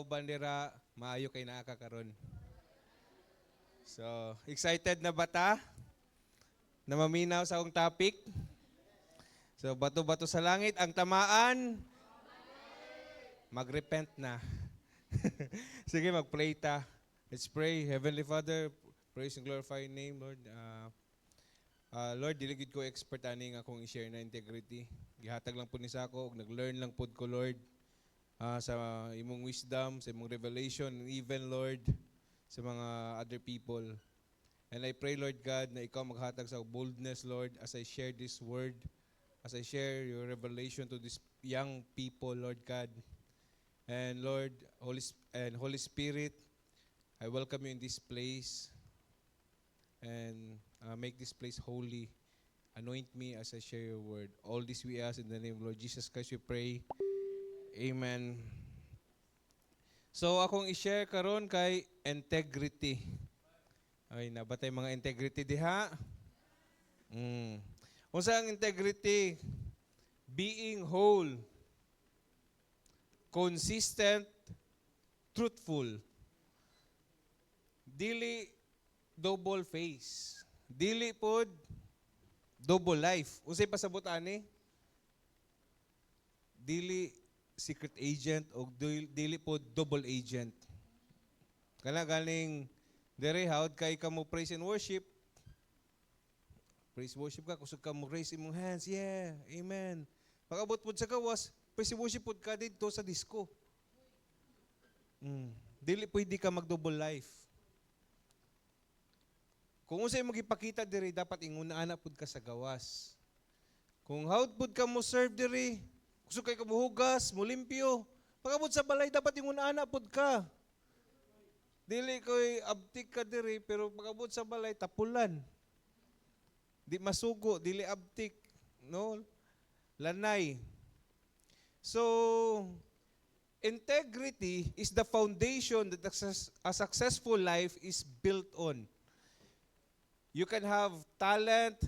kauban dira maayo kay naa ka karon. So, excited na ba ta? Na maminaw sa akong topic? So, bato-bato sa langit ang tamaan, magrepent na. Sige, mag-pray ta. Let's pray. Heavenly Father, praise and glorify your name, Lord. Lord, diligid ko expert ani nga akong i-share na integrity. Gihatag lang po ni sa ako, nag-learn lang po ko, Lord, sa imong wisdom, sa imong revelation, and even, Lord, sa mga other people. And I pray, Lord God, na ikaw maghatag sa boldness, Lord, as I share this word, as I share your revelation to these young people, Lord God. And Lord, Holy Spirit, I welcome you in this place and make this place holy. Anoint me as I share your word. All this we ask in the name of Lord Jesus Christ we pray. Amen. So akong i-share karon kay integrity. Ay, nabatay mga integrity diha. Unsa ang integrity? Being whole, consistent, truthful. Dili double face. Dili pod double life. Unsay pasabot ani? Dili secret agent o dili pod double agent. Kana galing dere hawd kay kamo praise and worship. Praise worship ka kusog ka mo raise imong hands. Yeah, amen. Pag-abot pod sa gawas, praise and worship pod ka didto sa disco. Dili pwede ka mag-double life. Kung unsay mo gipakita diri dapat inguna-ana pod ka sa gawas. Kung hawd pod ka mo serve diri, kusog kay ka mohugas, mo limpyo. Pag-abot sa balay dapat inguna-ana pod ka. Dili ko'y abtik ka diri, pero pag-abot sa balay, tapulan. Di masugo, dili abtik. No? Lanay. So, integrity is the foundation that a successful life is built on. You can have talent,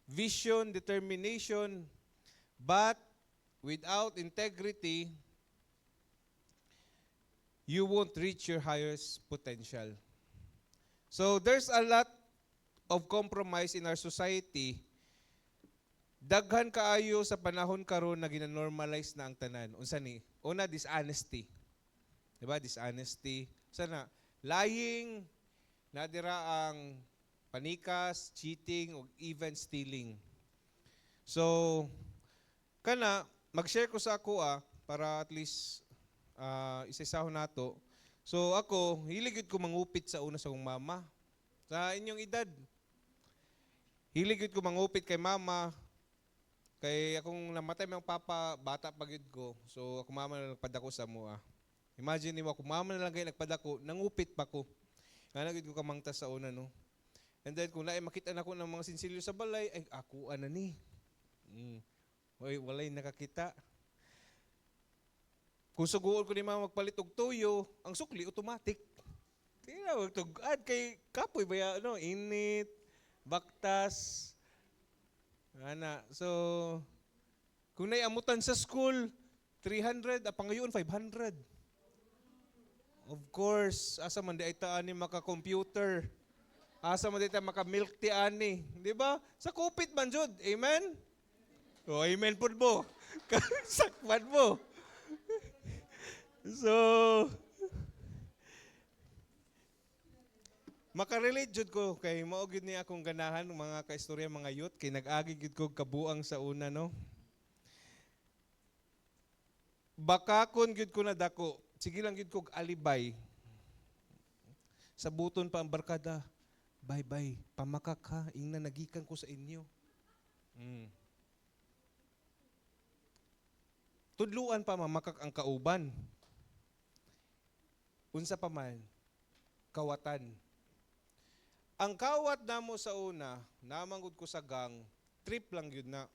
vision, determination, but without integrity, you won't reach your highest potential. So there's a lot of compromise in our society. Daghan kaayo sa panahon karon na gina-normalize na ang tanan. Unsa ni? Una, dishonesty. Diba? Dishonesty. Unsa na? Lying, nadira ang panikas, cheating, o even stealing. So, kana, mag-share ko sa ako para at least isa-isahon nato. So ako, hiligid ko mangupit sa una sa akong mama. Sa inyong edad. Hiligid ko mangupit kay mama. Kay akong namatay mga papa, bata pagid ko. So ako mama na nagpadako sa mua. Imagine mo, ako mama na lang kayo nagpadako, nangupit pa ko. Nanagid ko kamangta sa una, no? And then kung naay makita na ko ng mga sinsilyo sa balay, ay ako ana ni. Oy, walay nakakita. Kung suguon ko ni mama magpalit og tuyo, ang sukli automatic. Kaya magtugad kay kapoy baya ano, init, baktas. Ana. So kung naiamutan sa school 300, apang ngayon 500. Of course, asa man di ay taani maka-computer. Asa man di ta maka-milk tea ani, di ba? Sa kupit man jud. Amen. Oh, amen pud mo. Sakman mo. So, makarelate jud ko kay mao gid ni akong ganahan ng mga kaistorya mga youth kay nag-agi gid ko kabuang sa una, no. Bakakon gid ko na dako. Sige lang gid ko alibay. Sa buton pa ang barkada. Bye-bye. Pamakak ha. Ingna nagikan ko sa inyo. Tudluan pa mamakak ang kauban. Unsa pa man, kawatan. Ang kawat namo sa una, namanggod ko sa gang, trip lang yun na.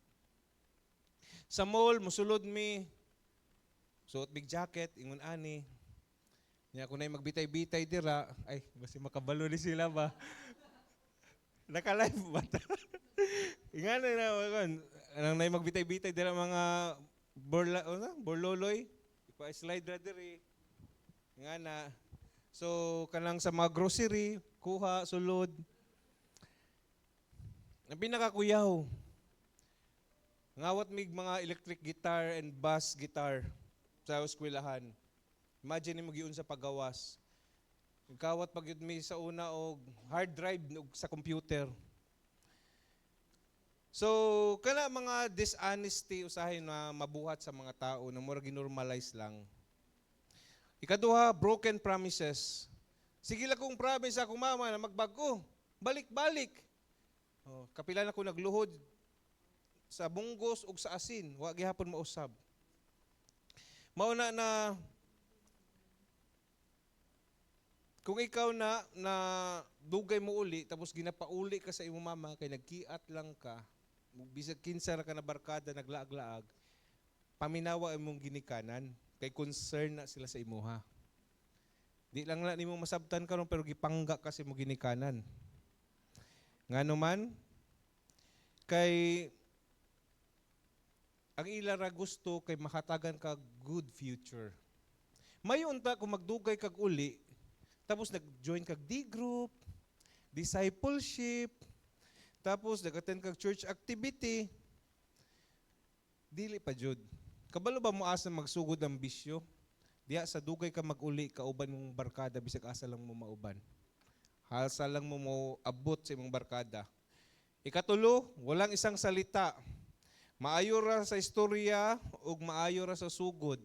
Sa mall, musulod mi, suot big jacket, ingon ani. Niya kung na'y magbitay-bitay dira, ay, basi makabalo ni sila ba? Naka-live ba? Ingan na, anong na'y magbitay-bitay dira mga borloloy, ipa-slide na diri. Nga na. So kanang sa mga grocery, kuha, sulod. Ang pinakakuyaw, ngawat mig mga electric guitar and bass guitar sa eskwelahan. Imagine mo giun sa paggawas. Kawat pag yun mi sa una og hard drive og sa computer. So, kana mga dishonesty usahay na mabuhat sa mga tao na mura ginormalize lang. Ikaduha, broken promises. Sige lang kong promise akong mama na magbago. Balik-balik. Oh, kapila na ko nagluhod sa bunggos ug sa asin, wa gihapon mausab. Mauna na kung ikaw na dugay mo uli tapos ginapauli ka sa imong mama kay nagkiat lang ka, bisag kinsa ra ka na barkada naglaag-laag, paminawa imong ginikanan kay concern na sila sa imuha. Di lang na nimo masabtan karon pero gipangga kasi mo ginikanan. Ngano man kay ang ilara gusto kay makatagan ka good future. Mayon ta kung magdugay kag uli, tapos nag-join kag D-group, discipleship, tapos nag-attend kag church activity, dili pa jud. Kabalo ba mo asa magsugod ang bisyo? Diya sa dugay ka mag-uli, kauban mong barkada, bisag asa lang mo mauban. Asa lang mo abot sa imong barkada. Ikatulo, walang isang salita. Maayo ra sa istorya ug maayo ra sa sugod.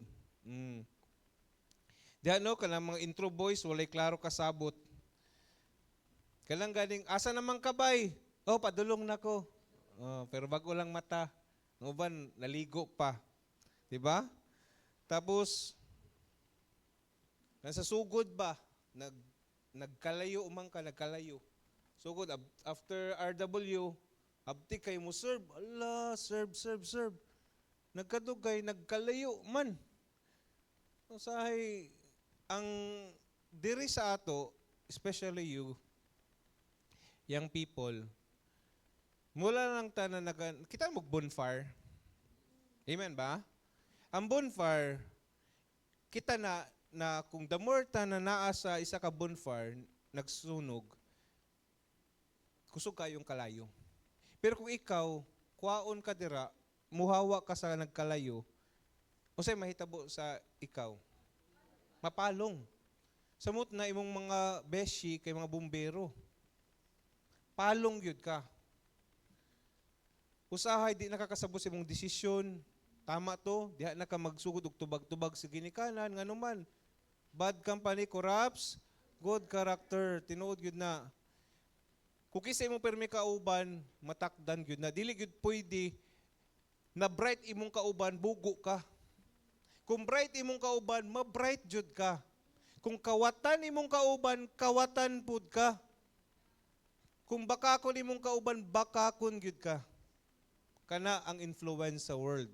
Diyan no, kanang mga intro boys, walay klaro kasabot. Kailang ganing, asa naman kabay? Oh, padulong na ko. Oh, pero bago lang mata. Ng uban, naligo pa. Diba? Tapos, nasa sugod ba? Nagkalayo umang ka, nagkalayo. Sugod, after RW, abti kay mo serve. Allah, serve. Nagkadugay, nagkalayo man. Usahay, ang diri sa ato, especially you, young people, mula lang ta na kita mo bonfire. Amen ba? Ang bonfire, kita na kung the more ta na naa sa isa ka bonfire, nagsunog, kusog kayong kalayo. Pero kung ikaw, kuwaon ka dira, muhawa ka sa nagkalayo, unsay mahitabo sa ikaw? Mapalong. Samot na imong mga beshi kay mga bumbero. Palong gyud ka. Usahay di nakakasabot sa imong desisyon. Tama to, diha na ka magsugod og tubag-tubag sa ginikanan nganuman. Bad company corrupts good character. Tinuod gyud na. Kung kisa imong permi kauban, matakdan gyud na. Dili gyud pwede na bright imong kauban, bugo ka. Kung bright imong kauban, ma-bright jud ka. Kung kawatan imong kauban, kawatan pud ka. Kung bakakon imong kauban, bakakon gyud ka. Kana ang influence sa world.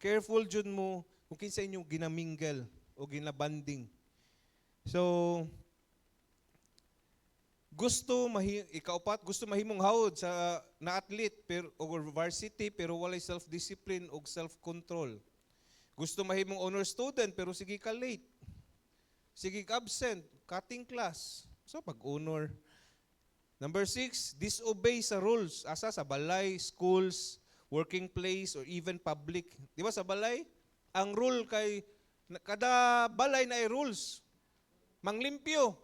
Careful jud mo kung kinsa inyong ginamingle o ginabanding. So, ikaupat, gusto mahimong hawod sa na athlete or varsity pero walay self-discipline o self-control. Gusto mahimong honor student pero sige ka late. Sige ka absent, cutting class. So pag-honor. Number 6, disobey sa rules. Asa sa balay, schools, working place, or even public. Di ba sa balay? Ang rule kay, kada balay na ay rules. Manglimpyo.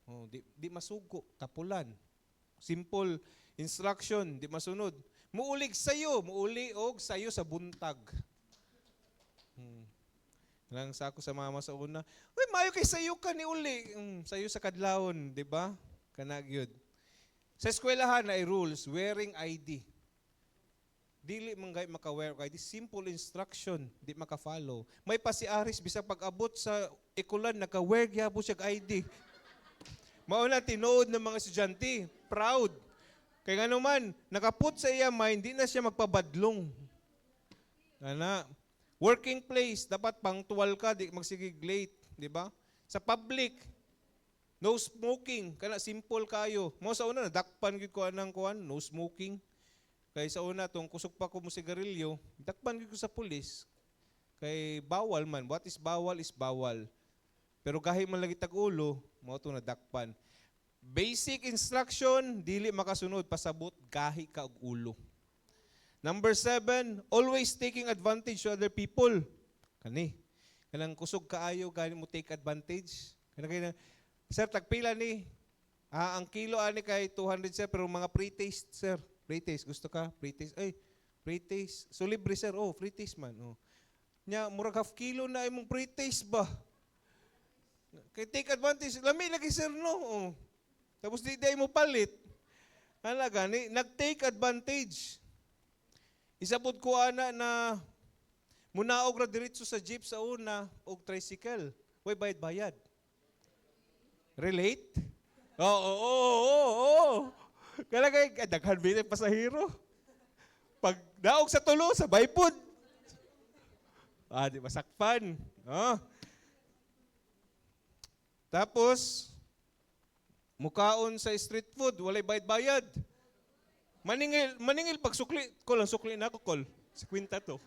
Oh, di masugo, tapulan. Simple instruction, di masunod. Muulig sayo, muuli og sayo sa buntag. Lang sa ako sa mama sa una, uy, mayo kay sayo ka ni uli. Sayo sa kadlawon, di ba? Kanagyod. Sa eskwelahan na ay rules, wearing ID. Dili man gay maka-wear ID, simple instruction, di maka-follow. May pa si Aris, bisag pag-abot sa ekulan, naka-wear gyapon siya ID. Mauna tinuod ng mga estudyante, proud. Kaya nga naman, nakaput sa iya mind, di na siya magpabadlong. Ana, working place, dapat punctual ka, di magsigig late, di ba? Sa public, no smoking, kana simple kayo. Mo sa una, dakpan gid ko anang kuan, no smoking. Kay sa una, tong kusog pa ko mo sigarilyo, dakpan gid ko sa pulis. Kay bawal man, what is bawal is bawal. Pero gahi man lagi tag ulo, mao to nadakpan. Basic instruction, dili makasunod, pasabot, gahi ka og ulo. Number 7, always taking advantage to other people. Kani, kanang kusog kaayo, gani mo take advantage. Kanang sir, tagpila ni, ang kilo ani kay 200 sir, pero mga pre-taste sir. Pre-taste, gusto ka? Pre-taste, ay, pre-taste. So libre sir, oh, pre-taste man. Oh. Nya, murag half kilo na imong pre-taste ba? Kay take advantage, lami lagi sir no. Oh. Tapos di mo palit. Hala gani, nag-take advantage. Isabot ko ana na munaog ra diretso sa jeep sa una og tricycle. Way bayad-bayad. Relate? Oo. Kala kay daghan bitay pasahero. Pag daog sa tulo sa baypod. Di masakpan. Oh. Tapos mukaon sa street food, walay bayad-bayad. Maningil pag sukli, sukli na ako, kol. 50 to.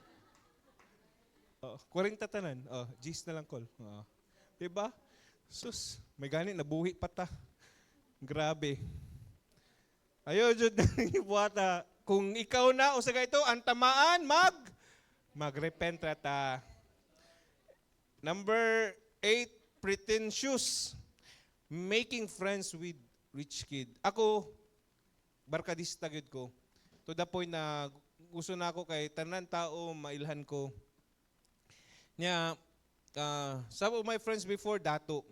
40 tanan. G's na lang, kol. Diba? Sus, may gani, nabuhi pa ta. Grabe. Ayo, jud buhata. Kung ikaw na, o sa ito, ang tamaan, mag-repent ta. Number 8, pretentious. Making friends with rich kid. Ako, barkadista gyud ko. To the point na gusto na ako kay tanan tao mailhan ko. Nya, some of my friends before dato.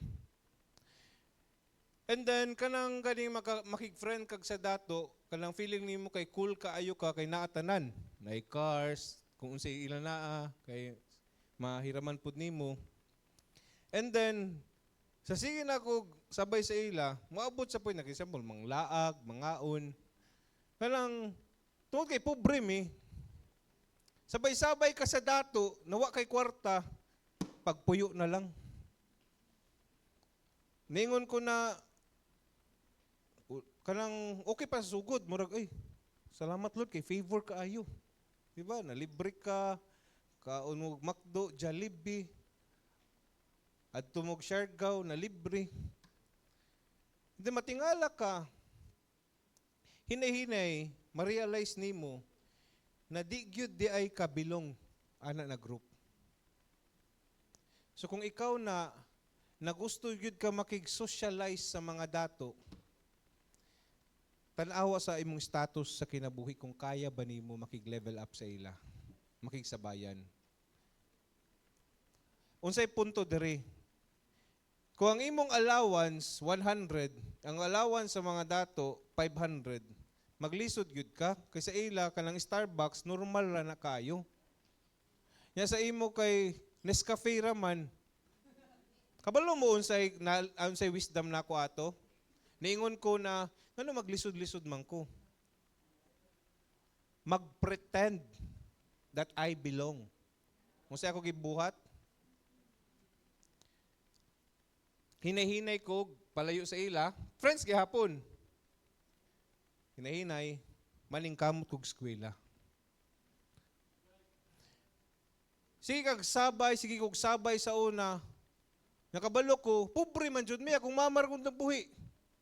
And then kanang ganing makig-friend kag sa dato, kanang feeling nimo kay cool kaayo ka kay naa tanan. Nay cars, kung unsay ila naa kay mahiraman pud nimo. And then sa sige na ko sabay sa ila, moabot sa point na example manglaag, mangaon. Kanang tungod kay pobre mi. Sabay-sabay ka sa dato, nawa kay kwarta, pagpuyo na lang. Ningon ko na kanang okay pa sa sugod, murag ay. Salamat Lord kay favor kaayo. Diba? Nalibre ka, kaon mo McDo, Jollibee, at tumog Siargao na libre. Hindi matingala ka. Hinay-hinay, ma-realize nimo na di gyud di ay kabilong ana na group. So kung ikaw na gusto gyud ka makig-socialize sa mga dato, tan-awa sa imong status sa kinabuhi kung kaya ba nimo makig-level up sa ila, makigsabayan. Unsay punto diri? Kung ang imong allowance 100, ang allowance sa mga dato 500, maglisod gyud ka kaysa ila kanang Starbucks normal ra na kayo. Nya sa imo kay Nescafe ra man. Kabalo mo unsay wisdom nako ato? Niingon ko na ano maglisod-lisod man ko. Mag-pretend that I belong. Unsay ako gibuhat? Hinay-hinay ko, palayo sa ila, friends gihapon. Hinay-hinay, maningkamot kog eskwela. Sige kog sabay sa una. Nakabalo ko, pobre man jud mi akong mama ra kung nabuhi.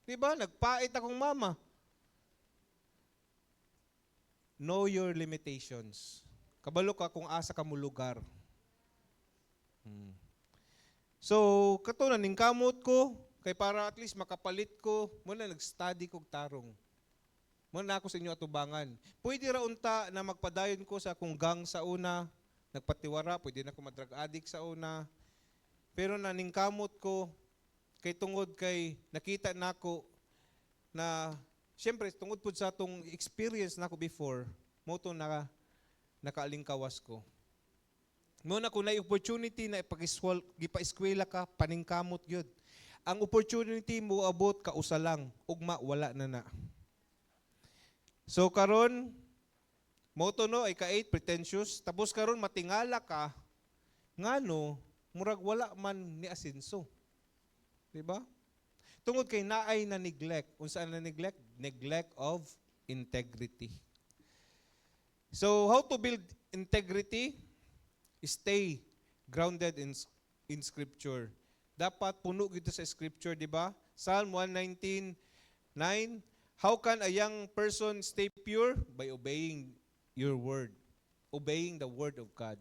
Diba? Nagpait akong mama. Know your limitations. Kabalo ka kung asa ka mo lugar. So, kato na, ningkamot ko, kay para at least makapalit ko, muna nag-study kog tarong. Muna ako sa inyo atubangan. Pwede ra unta na magpadayon ko sa akong gang sa una, nagpatiwara, pwede na ako madrag addict sa una. Pero naningkamot ko, kay tungod kay nakita nako na, siyempre, tungod po sa atong experience nako before, mo to nakaalingkawas ko. Muna kung na opportunity na ipa-eskwela ka, paningkamot yun. Ang opportunity mo abot ka usa lang, ugma wala na. So karon mo to no ay ka-8 pretentious, tapos karon matingala ka ngano murag wala man ni asenso. Diba? Tungod kay naay na neglect. Unsa na neglect? Neglect of integrity. So how to build integrity? Stay grounded in Scripture. Dapat puno gito sa scripture, di ba? Psalm 119:9, how can a young person stay pure? By obeying your word. Obeying the word of God.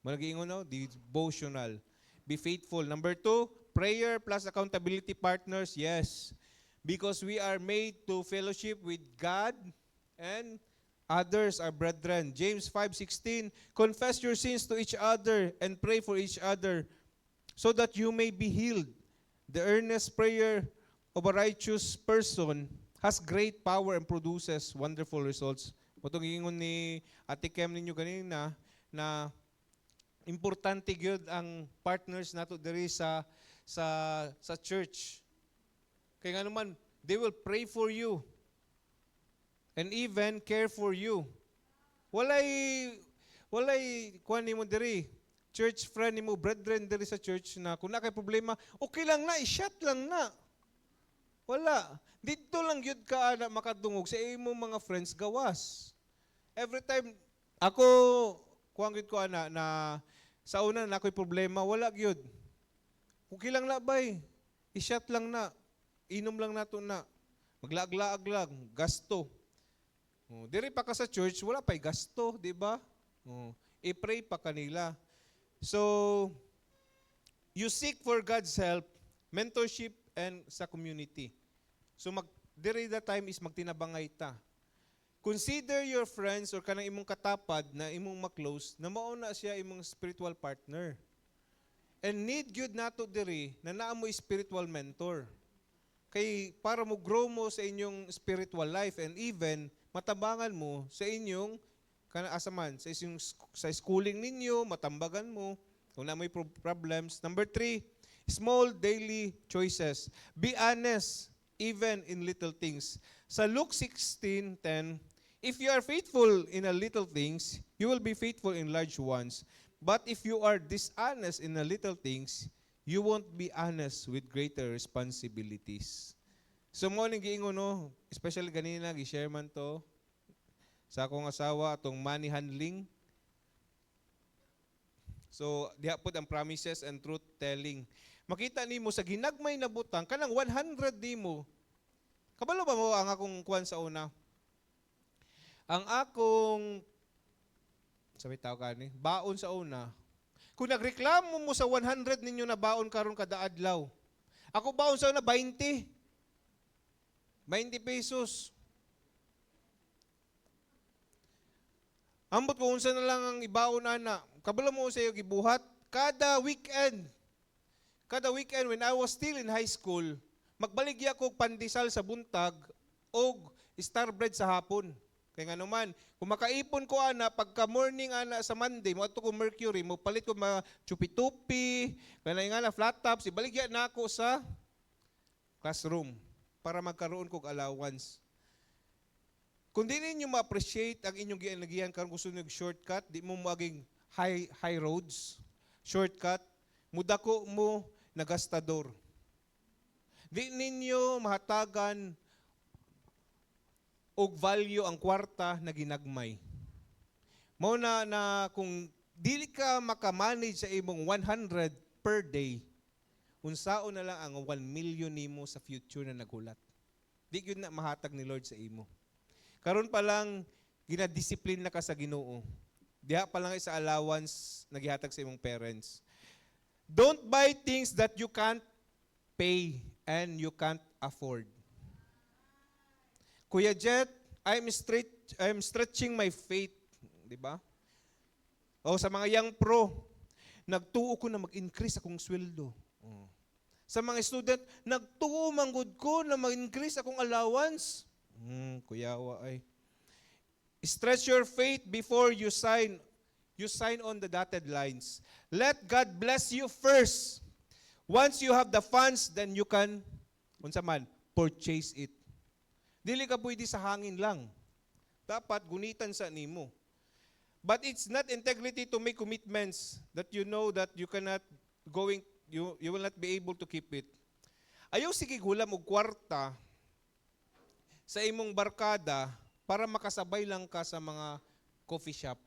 Malagiingon, no? Devotional. Be faithful. Number 2, prayer plus accountability partners. Yes. Because we are made to fellowship with God and others, our brethren. James 5:16, confess your sins to each other and pray for each other so that you may be healed. The earnest prayer of a righteous person has great power and produces wonderful results. Matong ingon ni Ate Kem ninyo kanina na importante gyud ang partners nato diri sa church. Kaya nga naman, they will pray for you and even care for you. Walay kuan nimo diri, church friend nimo, brethren diri sa church na kung na kay problema, okay lang na, i-shot lang na. Wala. Dito lang yun ka na makadungog sa imong mga friends gawas. Every time ako kuang gyud ko ana na sa una na ako'y problema, wala gyud. Okay lang na bay. I-shot lang na. Inom lang nato na. Maglaag-laag lang, gasto. Diri pa ka sa church, wala pa'y gasto, di ba? I-pray pa kanila. So, you seek for God's help, mentorship, and sa community. So, diri that time is magtinabangay ta. Consider your friends or kanang imong katapad na imong maklose na mauna siya imong spiritual partner. And need gyud nato diri na naa mo spiritual mentor. Kay para mo grow mo sa inyong spiritual life and even matabangan mo sa inyong asaman sa schooling ninyo, matambagan mo kung na may problems. Number 3, small daily choices. Be honest even in little things. Sa Luke 16:10, if you are faithful in a little things, you will be faithful in large ones. But if you are dishonest in a little things, you won't be honest with greater responsibilities. So mo ning giingon no, especially ganina gi-share man to sa akong asawa atong money handling. So diha pud ang promises and truth telling. Makita nimo sa ginagmay na butang kanang 100 nimo. Kabalo ba mo ang akong kuan sa una? Ang akong sabi tao kani, baon sa una. Kung nagreklamo mo sa 100 ninyo na baon karon kada adlaw, ako baon sa una 20. 20 pesos. Ambot ko unsa na lang ang ibaon ana. Kabalo mo sa iyo gibuhat kada weekend. Kada weekend when I was still in high school, magbaligya ko pandesal sa buntag og star bread sa hapon. Kaya nga naman, kung makaipon ko ana, pagka morning ana sa Monday, mo ato ko Mercury, mo palit ko mga chupi-tupi, kaya nga na flat tops, ibaligya na ako sa classroom para magkaroon kog allowance. Kung di ninyo ma-appreciate ang inyong gianagihan karon gusto niyo shortcut, di mo maging high roads, shortcut, mudako mo nagastador. Di ninyo mahatagan og value ang kwarta na ginagmay. Mao na kung dili ka maka-manage sa imong 100 per day, unsaon na lang ang 1 million nimo sa future na nagulat. Di gyud na mahatag ni Lord sa imo. Karon pa lang ginadisiplina na ka sa Ginoo. Diha pa lang sa allowance na gihatag sa imong parents. Don't buy things that you can't pay and you can't afford. Kuya Jet, I'm stretching my faith, di ba? O sa mga young pro, nagtuo ko na mag-increase akong sweldo. Sa mga student, nagtuo manggod ko na mag-increase akong allowance. Kuyawa ay. Stretch your faith before you sign. You sign on the dotted lines. Let God bless you first. Once you have the funds, then you can, unsa man, purchase it. Dili ka pwede sa hangin lang. Dapat gunitan sa nimo. But it's not integrity to make commitments that you know that you cannot you will not be able to keep it. Ayaw sige hulam og kwarta sa imong barkada para makasabay lang ka sa mga coffee shop.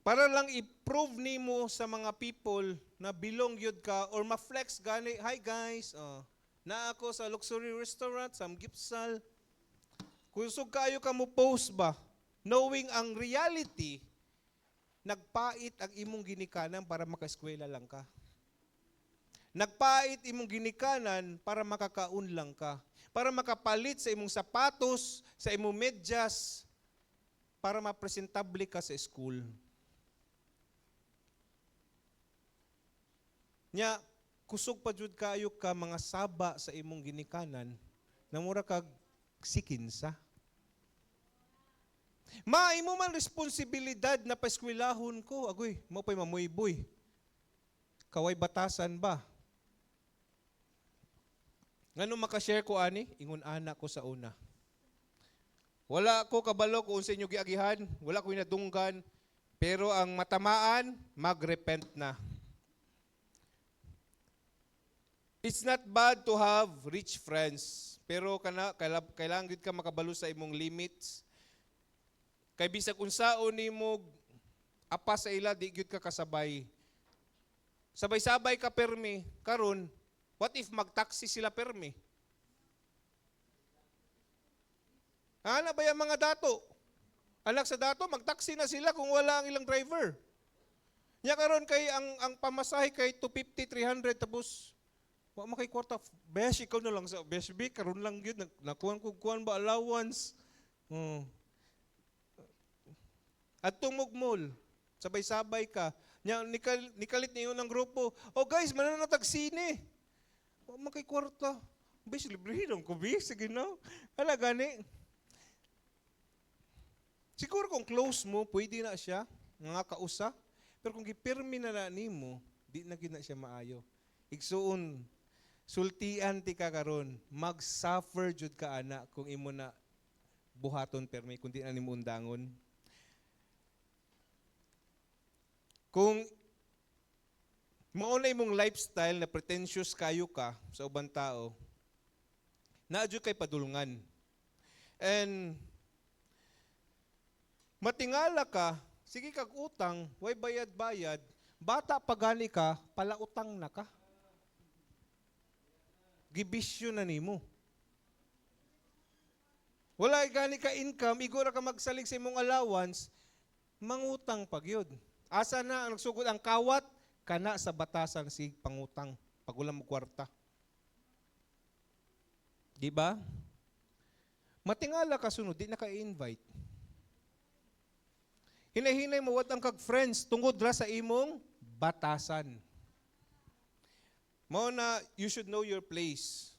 Para lang i-prove nimo sa mga people na belong yun ka or ma-flex gani, hi guys, na ako sa luxury restaurant, sa Gipsal. Kusog kayo ka mo post ba? Knowing ang reality, nagpait ang imong ginikanan para makaeskwela lang ka. Nagpait imong ginikanan para makakaun lang ka. Para makapalit sa imong sapatos, sa imong medyas, para mapresentable ka sa school. Nya, kusog pa jud kayo ka mga saba sa imong ginikanan, na mura kag sikinsa. Maimo man responsibilidad na paeskwelahon ko, agoy, mo pa'y mamuyboy. Kaway batasan ba? Ngano makashare ko ani? Ingon anak ko sa una. Wala ko kabalo kung sa inyo giagihan, wala ko inadunggan, pero ang matamaan, magrepent na. It's not bad to have rich friends, pero kailangan gid ka makabalo sa imong limits. Kay bisag unsaon nimo apa sa ila di gyud ka kasabay. Sabay-sabay ka permi karon, what if magtaksi sila permi? Ana ba yung mga dato? Anak sa dato, magtaksi na sila kung wala ang ilang driver. Nya karon kay ang pamasahe kay 250, 300 tapos wa makay kwarta. Besh, ikaw na lang sa besh B, karon lang yun. Nakuhan ko ba allowance? At tumugmol, sabay-sabay ka. Nikalit niyo ng grupo. Oh guys, mananatag sine. Wa makay kwarta. Besh, librehin ko, besh. Sige na. Hala, gani. Siguro kung close mo, pwede na siya. Nga kausa. Pero kung gipirmi na nimo, di na gina siya maayo. Igsuon, sultian ti ka karon, mag-suffer jud ka ana kung imo na buhaton permi kundi na nimo undangon. Kung mao na imong lifestyle na pretentious kayo ka sa ubang tao, naa jud kay padulungan. And matingala ka, sige kag utang, way bayad-bayad, bata pagani ka, palautang na ka. Gibisyo na nimo. Wala gani ka income, igora ka magsalig sa imong allowance, mangutang pagyud. Asa na ang nagsugod ang kawat, kana sa batasan si pangutang, pag wala mo kwarta. Di ba? Matingala ka sunod, di na ka-invite. Hinay-hinay mo wat ang kag friends tungod ra sa imong batasan. Mao na you should know your place.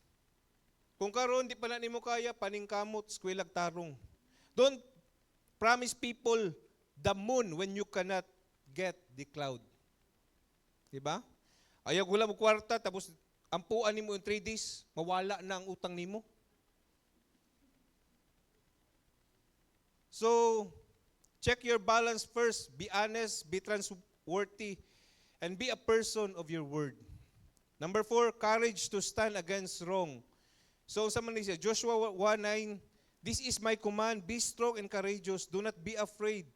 Kung karon di pala nimo kaya paningkamot eskwela tarong. Don't promise people the moon when you cannot get the cloud. Diba? Ayaw wala mo kwarta tapos ampuan nimo in 3 days, mawala na ang utang nimo. So, check your balance first. Be honest, be trustworthy, and be a person of your word. Number 4, courage to stand against wrong. So sa man siya, Joshua 1:9, this is my command, be strong and courageous, do not be afraid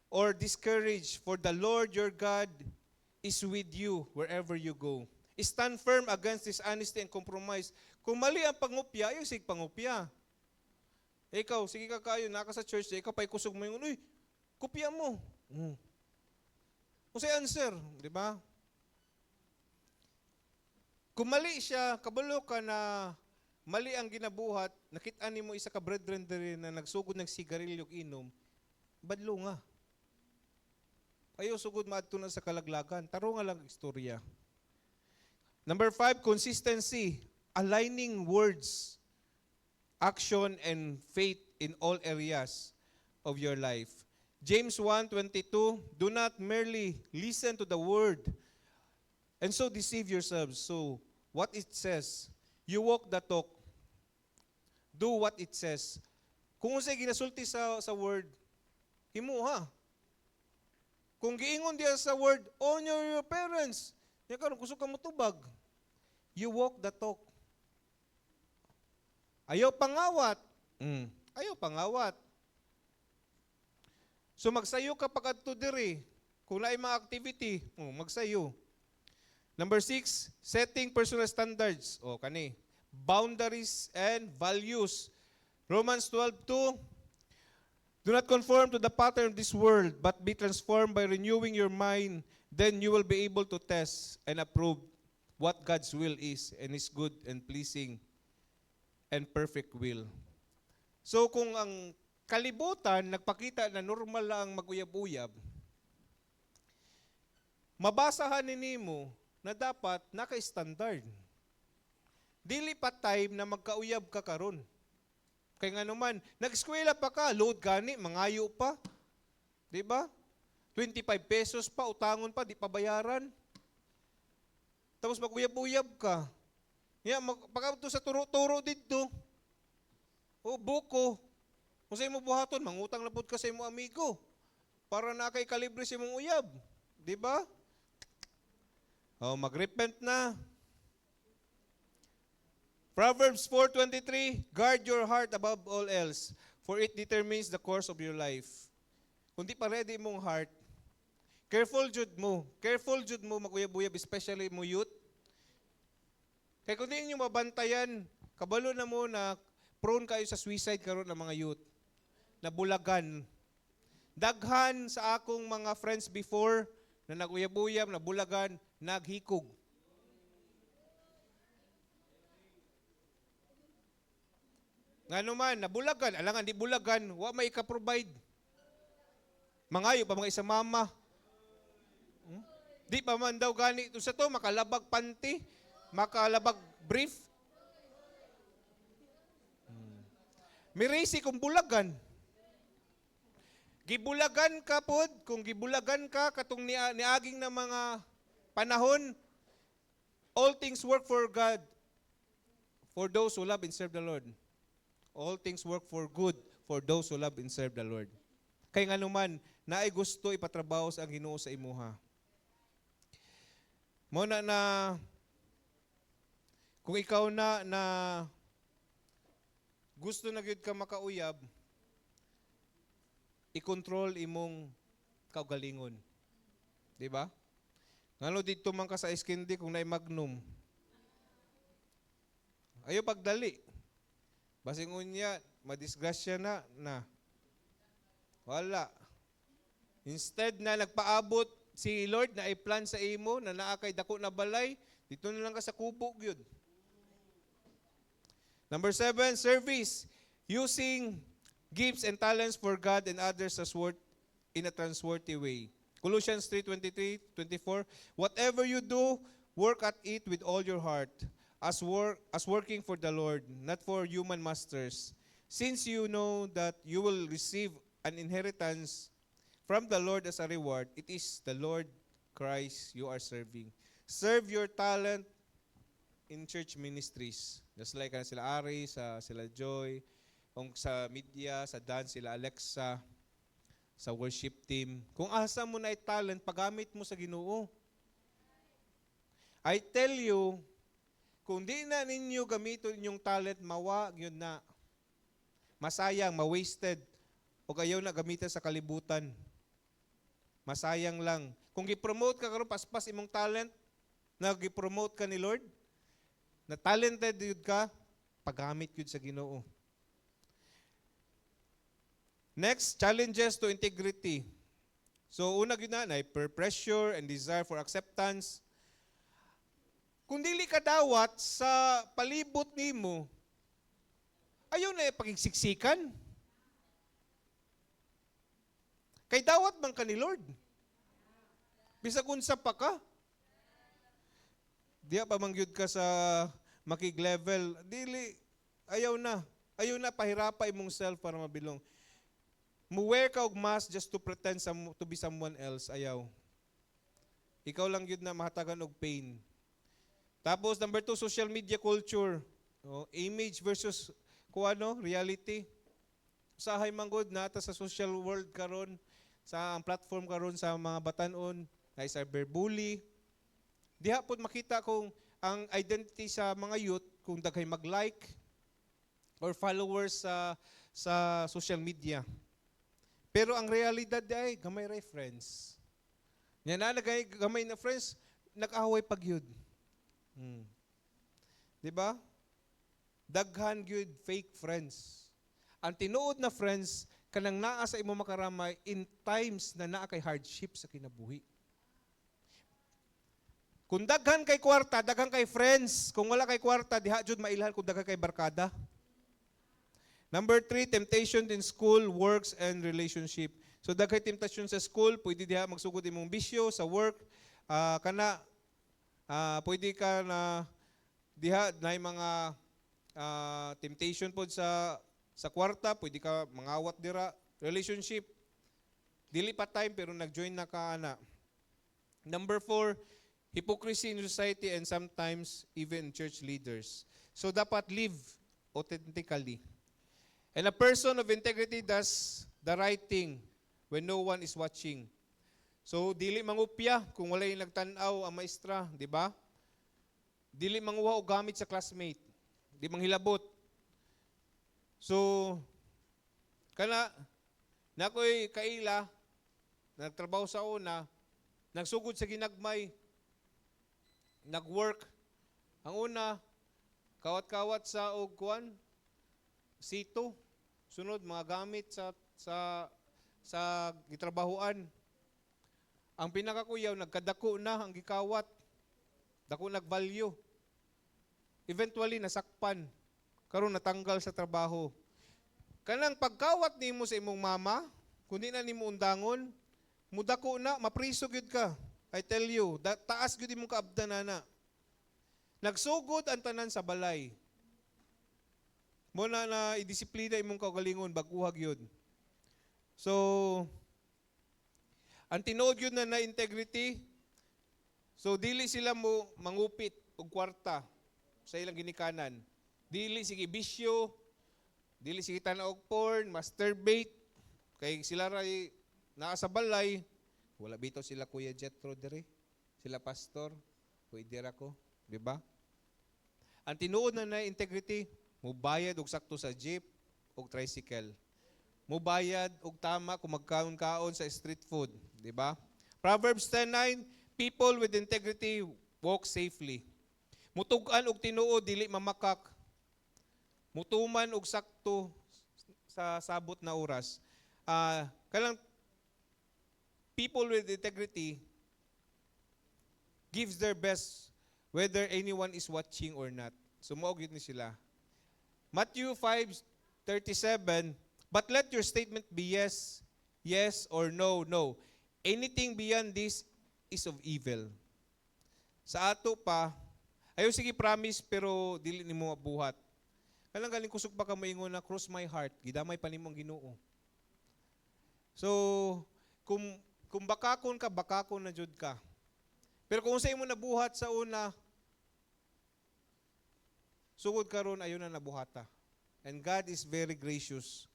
or discouraged, for the Lord your God is with you wherever you go. Stand firm against dishonesty and compromise. Kung mali ang pangupya, ayaw sig pangupya. Ikaw, sige ka kayo, naka sa church, ikaw pa'y kusog mo yung, uy, kupya mo. Kung say answer, di ba? Kung mali siya, kabalo ka na mali ang ginabuhat, nakita ni mo isa ka brethren diri na nagsugod ng sigarilyo inom, badlo nga. Ayaw sugod maadto na sa kalaglagan. Taro nga lang istorya. Number 5, consistency. Aligning words, action, and faith in all areas of your life. James 1:22, do not merely listen to the word and so deceive yourselves. So, what it says, you walk the talk. Do what it says. Kung unsay ginasulti sa word, himuha. Kung giingon diya sa word, honor your parents. Ya karon kusog ka motubag. You walk the talk. Ayaw pangawat. Ayaw pangawat. So magsayo ka pag adto diri. Kung naay mga activity, magsayo. Number 6, setting personal standards. Kani. Boundaries and values. Romans 12:2. Do not conform to the pattern of this world, but be transformed by renewing your mind. Then you will be able to test and approve what God's will is and His good and pleasing and perfect will. So kung ang kalibutan nagpakita na normal lang maguyab-uyab, mabasahan nimo na dapat naka-standard. Dili pa time na magkauyab ka karon. Kaya nga naman, nag-eskwela pa ka, load gani, mangayo pa. Di ba? 25 pesos pa, utangon pa, di pa bayaran. Tapos mag-uyab-uyab ka. Pagka sa turo-turo dito, buko. Kung sa'yo mo buhaton, mangutang na po ka sa imo amigo. Para na kay kalibre sa imong uyab. Di ba? Mag-repent na. Proverbs 4:23, guard your heart above all else, for it determines the course of your life. Kung di pa ready mong heart, careful jud mo maguyab-uyab, especially mo youth. Kaya kung di nyo mabantayan, kabalo na mo na prone kayo sa suicide karon ng mga youth. Nabulagan. Daghan sa akong mga friends before na naguyab-uyab, nabulagan, naghikog. Nga naman, nabulagan, alangan di bulagan, wa may ika-provide. Mangayo pa mga isa mama. Di pa man daw gani ito sa to, makalabag panty, makalabag brief. Mirisi kung bulagan. Gibulagan ka pod, kung gibulagan ka, katong niaging na mga panahon, all things work for God, for those who love and serve the Lord. All things work for good for those who love and serve the Lord. Kaya nga naman, naay gusto ipatrabaho sa ang Ginoo sa imuha. Muna na, kung ikaw na gusto na gyud ka makauyab, i-control imong kaugalingon. Di ba? Ngano dito man ka sa iskindi kung naay magnum. Ayo pagdali. Basing unya, madisgrasya na. Wala. Instead na nagpaabot si Lord na i-plan sa imo, na naakay dako na balay, dito na lang ka sa kubo gyud. Number 7, service. Using gifts and talents for God and others in a trustworthy way. Colossians 3:23-24, whatever you do, work at it with all your heart, as working for the Lord, not for human masters, since you know that you will receive an inheritance from the Lord as a reward. It is the Lord Christ you are serving. Serve your talent in church ministries. Just like sila Ari, sila Joy, kung sa media, sa dance, sila Alexa, sa worship team. Kung asa mo na talent, paggamit mo sa Ginoo. I tell you, kung di na ninyo gamiton inyong talent, mawag yun na. Masayang, ma-wasted. O kayo na gamitan sa kalibutan. Masayang lang. Kung gipromote ka karon paspas imong talent, nag-promote ka ni Lord, na talented yun ka, paggamit yun sa Ginoo. Next, challenges to integrity. So, una yun na pressure and desire for acceptance. Kung dili ka dawat sa palibot nimo, ayaw na pagigsiksikan. Kay dawat man ka ni Lord. Bisag unsa pa ka. Diya pa mangyud ka sa makig-level, dili, ayaw na. Ayaw na, pahirapa imong self para mabilong. Muwear ka og mask just to pretend to be someone else, ayaw. Ikaw lang yun na mahatagan og pain. Tapos, number 2, social media culture. Image versus reality. Usahay manggod na ata sa social world karon, sa ang platform karon sa mga batanon, na cyberbully. Diha po makita kung ang identity sa mga youth, kung daghay mag-like or followers sa social media. Pero ang realidad di ay gamay ray friends. Nya na nagay gamay na friends, nag-away pag yun. Hmm. Di ba? Daghan gyud fake friends. Ang tinuod na friends kanang naa sa imo makaramay in times na naa kay hardship sa kinabuhi. Kung daghan kay kwarta, daghan kay friends. Kung wala kay kwarta, diha jud mailhan kung daghan kay barkada. Number 3, temptation in school, works, and relationship. So daghay temptation sa school, pwede diha magsugod imong bisyo sa work, pwede ka na diha na mga temptation pod sa kwarta, pwede ka mangawat dira. Relationship, dili pa time pero nag-join na ka ana. Number 4, hypocrisy in society and sometimes even church leaders. So dapat live authentically. And a person of integrity does the right thing when no one is watching. So dili mangupya kung walay nagtan-aw ang maestra, di ba? Dili manguha og gamit sa classmate. Di manghilabot. So nakoy kaila nagtrabaho sa una, nagsugod sa ginagmay, nag-work. Ang una, kawat-kawat sa og kuan, sito. Sunod mga gamit sa gitrabahuan. Ang pinakakuyaw nagkadako na ang gikawat. Dako nag-value. Eventually nasakpan. Karon natanggal sa trabaho. Kanang pagkawat nimo sa imong mama, kundi na nimo undangon, mudako na, mapriso gyud ka. I tell you, taas gyud imong kaabdanana. Nagsugod ang tanan sa balay. Mo na i-disiplina imong kaugalingon baguhag yun. So, ang tinuod yun na integrity, so dili sila mo mangupit og kwarta sa ilang ginikanan. Dili sige bisyo, dili sige tanaw og porn, masturbate, kay sila ray naa sa balay, wala bitaw sila Kuya Jetro dire, sila pastor, pwede ra ko, di ba? Ang tinuod na integrity, mubayad og sakto sa jeep og tricycle. Mubayad og tama kung magkaon-kaon sa street food, di ba? Proverbs 10:9, people with integrity walk safely. Mutug-an og tinuod dili mamakak. Mutuman og sakto sa sabot na oras. Kanang people with integrity gives their best whether anyone is watching or not. So mao gyud ni sila. Matthew 5:37, but let your statement be yes, yes, or no, no. Anything beyond this is of evil. Sa ato pa, ayaw sige promise pero dili nimo mabuhat. Kalang galing kusog pa ka moingon na cross my heart, gidamay pa nimong Ginoo. So, kung bakakon ka, bakakon na jud ka. Pero kung sa imo nabuhat sa una, sugod karon ayon na nabuhata. And God is very gracious.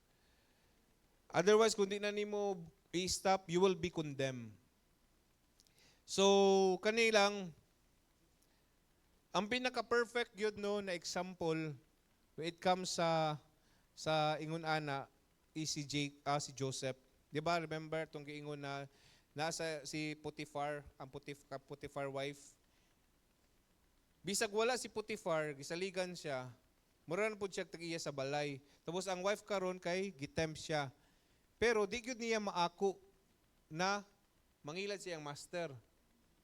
Otherwise, kung di na nimo i-stop, you will be condemned. So, kanilang, ang pinaka-perfect yun no, na example, when it comes sa ingon ana, is si Joseph. Di ba, remember, itong giingon na nasa si Potiphar, ang Potiphar wife, bisag wala si Potiphar, gisaligan siya, mura na po siya tag-iya sa balay. Tapos ang wife karon kay gitempt siya. Pero di gyud niya maako na mangilad siyang master.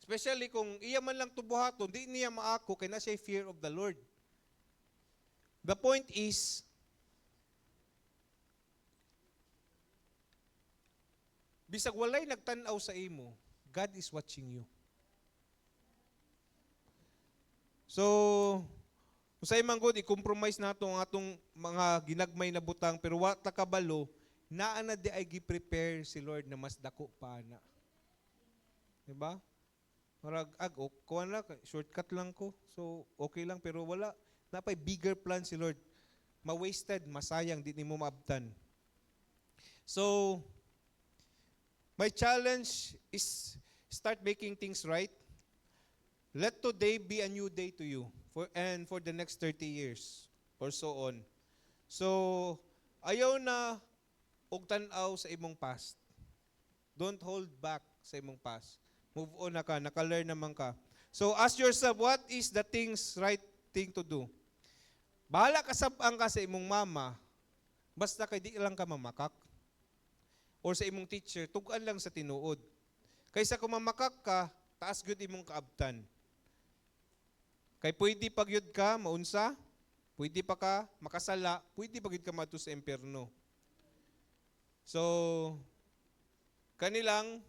Especially kung iya man lang tubuhaton, di niya maako kay na siya fear of the Lord. The point is, bisag walay nagtan-aw sa imo, God is watching you. So, usay man gud i-compromise nato ang atong mga ginagmay na butang pero wa ta kabalo naa na di ay gi-prepare si Lord na mas dako pa na. Di ba? Marag kuha na, shortcut lang ko. So, okay lang pero wala napay bigger plan si Lord. Ma-wasted, masayang di nimo maabtan. So, my challenge is start making things right. Let today be a new day to you for the next 30 years or so on. So, ayaw na og tan-aw sa imong past. Don't hold back sa imong past. Move on na ka, naka-learn naman ka. So ask yourself, what is the right thing to do? Bahala ka sabang ka sa imong mama, basta kay di lang ka mamakak. Or sa imong teacher, tugan lang sa tinuod. Kaysa kung mamakak ka, taas gyud imong kaabtan. Kay pwede pag yun ka, maunsa, pwede pa ka makasala, pwede pag yun ka mato sa impyerno. So, kanilang,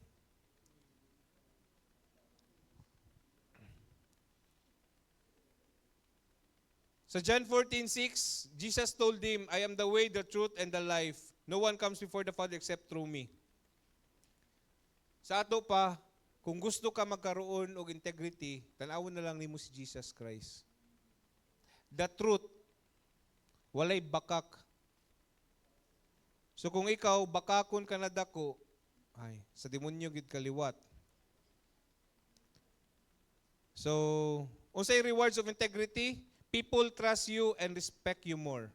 sa John 14:6, Jesus told him, I am the way, the truth, and the life. No one comes before the Father except through me. Sa ato pa, kung gusto ka magkaroon og integrity, tanawon na lang nimo si Jesus Christ. The truth, walay bakak. So kung ikaw, bakakon ka na dako, ay, sa demonyo gid kaliwat. So, unsay rewards of integrity? People trust you and respect you more.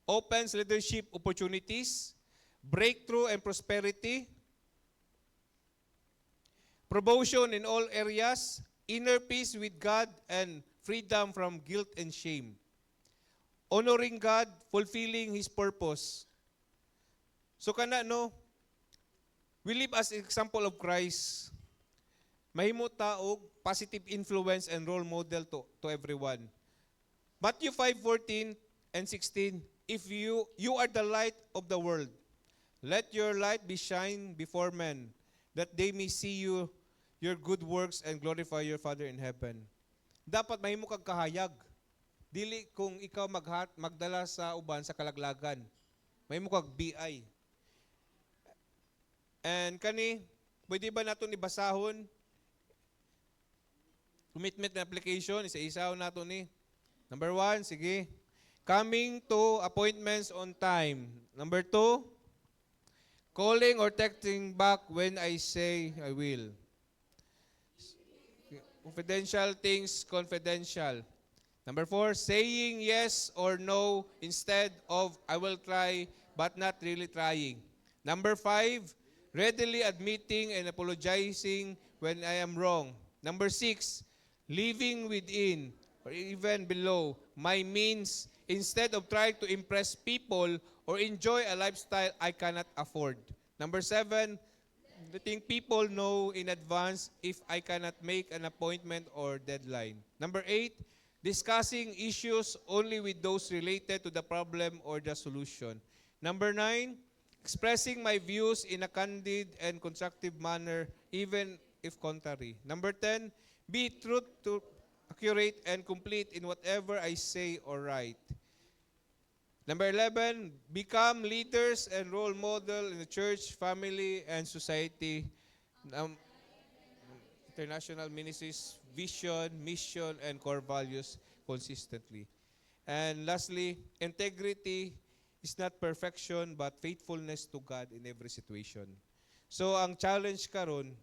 Opens leadership opportunities, breakthrough and prosperity, promotion in all areas, inner peace with God, and freedom from guilt and shame. Honoring God, fulfilling His purpose. So kana no, we live as example of Christ. Mahimo ta og positive influence and role model to everyone. Matthew 5:14 and 16, if you are the light of the world, let your light be shine before men, that they may see your good works and glorify your Father in heaven. Dapat mahimo kag kahayag. Dili kung ikaw magdala sa uban sa kalaglagan. Mahimo kag BI. And kani, pwede ba nato ni basahon? Commitment na application, isa-isaw nato ni. Number 1, sige. Coming to appointments on time. Number 2, calling or texting back when I say I will. Confidential things, confidential. Number 4, saying yes or no instead of I will try but not really trying. Number 5, readily admitting and apologizing when I am wrong. Number 6, living within or even below my means instead of trying to impress people or enjoy a lifestyle I cannot afford. Number 7, letting people know in advance if I cannot make an appointment or deadline. Number 8, discussing issues only with those related to the problem or the solution. Number 9, expressing my views in a candid and constructive manner even if contrary. Number 10, be true to accurate and complete in whatever I say or write. Number 11, become leaders and role model in the church, family, and society. International ministries, vision, mission, and core values consistently. And lastly, integrity is not perfection but faithfulness to God in every situation. So ang challenge karon,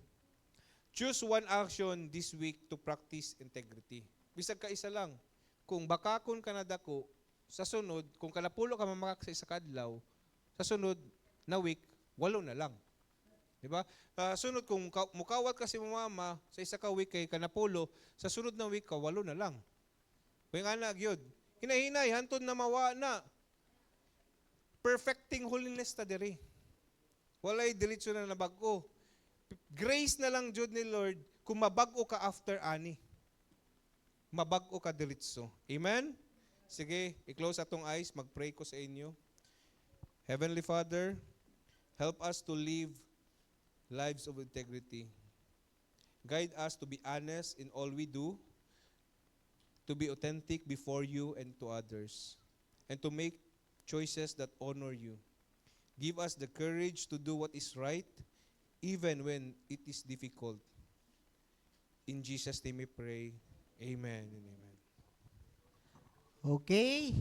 choose one action this week to practice integrity. Bisag ka isa lang. Kung bakakon ka na dako, sa sunod, kung kalapulo ka mamakak sa isa kadlaw, sa sunod na week, 8 na lang. Diba? Sunod, kung mukawat ka si mama sa isa ka week kay kanapulo, sa sunod na week ka, 8 na lang. Kung nga na, yun. Hinahinay, hantod na mawa na. Perfecting holiness ta diri. Walay diretso na nabag-o. Grace na lang jud ni Lord kung mabag-o ka after ani. Mabag-o ka diretso. Amen? Sige, i-close atong eyes, mag-pray ko sa inyo. Heavenly Father, help us to live lives of integrity. Guide us to be honest in all we do, to be authentic before you and to others, and to make choices that honor you. Give us the courage to do what is right, even when it is difficult. In Jesus' name we pray. Amen and amen. Okay.